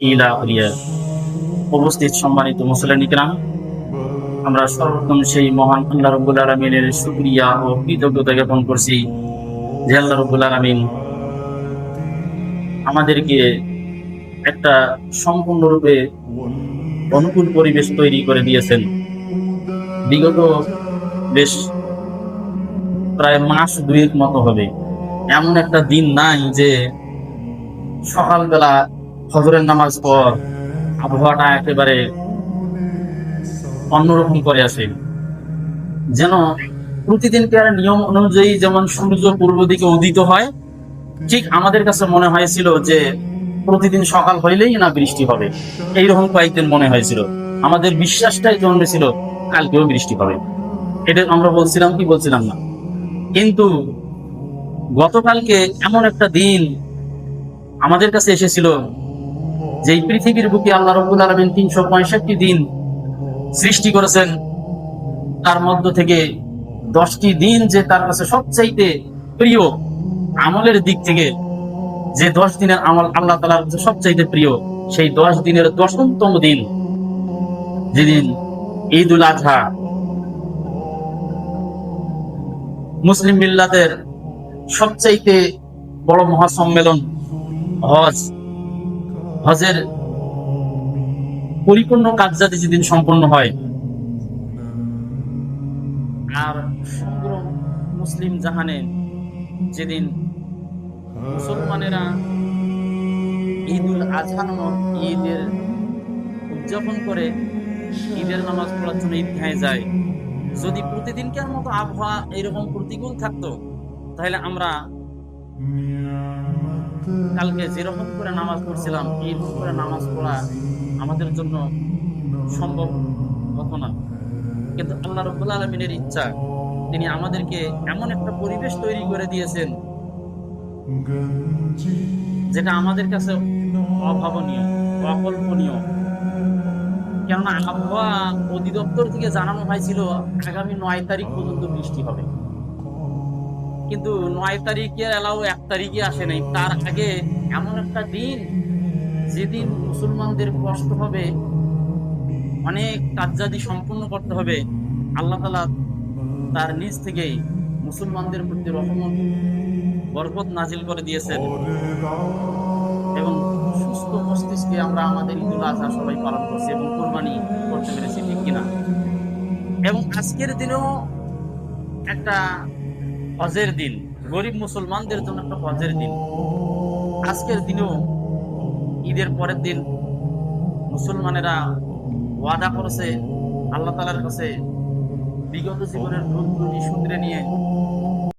ইলা উলিয়া। উপস্থিত সম্মানিত মুসলিম ইকরাম, আমরা সর্বপ্রথম সেই মহান আল্লাহ রাব্বুল আলামিনের শুকরিয়া ও কৃতজ্ঞতা জ্ঞাপন করছি যে আল্লাহ রাব্বুল আলামিন আমাদেরকে একটা সম্পূর্ণরূপে অনুকূল পরিবেশ তৈরি করে দিয়েছেন। বিগত বেশ প্রায় মাস দুয়েক মতো হবে, এমন একটা দিন নাই যে সকালবেলা ফজরের নামাজ পর আবহাওয়াটা একেবারে অন্যরকম করে আসে। যেন প্রতিদিনকার নিয়ম অনুযায়ী যেমন সূর্য পূর্ব দিকে উদিত হয়, ঠিক আমাদের কাছে মনে হয়েছিল যে প্রতিদিন সকাল হইলেই না বৃষ্টি হবে। এইরকম কয়েকদিন মনে হয়েছিল, আমাদের বিশ্বাসটাই জন্মেছিল কালকেও বৃষ্টি হবে। এটা আমরা বলছিলাম কি বলছিলাম না? কিন্তু গতকালকে এমন একটা দিন আমাদের কাছে এসেছিল, যে এই পৃথিবীর বুকে আল্লাহ রাব্বুল আলামিন 365 দিন সৃষ্টি করেছেন, তার মধ্য থেকে 10টি দিন যে তার কাছে সবচাইতে প্রিয় আমলের দিক থেকে, যে 10 দিনের আমল আল্লাহ তাআলার কাছে সবচাইতে প্রিয়, সেই 10 দিনের 10তম দিন, যেদিন ঈদুল আজহা, মুসলিম মিল্লাতের সবচাইতে বড় মহাসম্মেলন হজ, হজের পরিপূর্ণ কার্যাদি যেদিন সম্পন্ন হয়, আর সমগ্র মুসলিম জাহানে যেদিন মুসলমানেরা ঈদুল আজহা নামক ঈদের উদযাপন করে, ঈদের নামাজ পড়ার জন্য ঈদগাহে যায়। যদি প্রতিদিনকার মতো আবহাওয়া এরকম প্রতিকূল থাকতো, তাহলে আমরা কালকে যেরকম করে নামাজ পড়ছিলাম এইরকম করে নামাজ পড়া আমাদের জন্য সম্ভব হতো না। কিন্তু আল্লাহ রাব্বুল আলামিনের ইচ্ছা, তিনি আমাদেরকে এমন একটা পরিবেশ তৈরি করে দিয়েছেন যেটা আমাদের কাছে অভাবনীয়, অকল্পনীয়। কেননা আবহাওয়া অধিদপ্তর থেকে জানানো হয়েছিল আগামী 9 তারিখ পর্যন্ত বৃষ্টি হবে, কিন্তু 9 তারিখে এলাও 1 তারিখে আসে নাই। তার আগে এমন একটা দিন যেদিন মুসলমানদের কষ্ট হবে, অনেক কার্যাদি সম্পূর্ণ করতে হবে, আল্লাহ তাআলা তার নিজ থেকেই মুসলমানদের প্রতি রহমত বরকত নাজিল করে দিয়েছেন, এবং সুস্থ মস্তিষ্কে আমরা আমাদের ঈদুল আজহা সবাই পালন করছি এবং কোরবানি করতে পেরেছি, ঠিক কিনা? এবং আজকের দিনেও একটা হজের দিন, গরিব মুসলমানদের জন্য একটা হজের দিন। আজকের দিনেও ঈদের পরের দিন মুসলমানেরা ওয়াদা করেছে আল্লাহ তাআলার কাছে বিগত জীবনের ভুল ত্রুটি শুধরে নিয়ে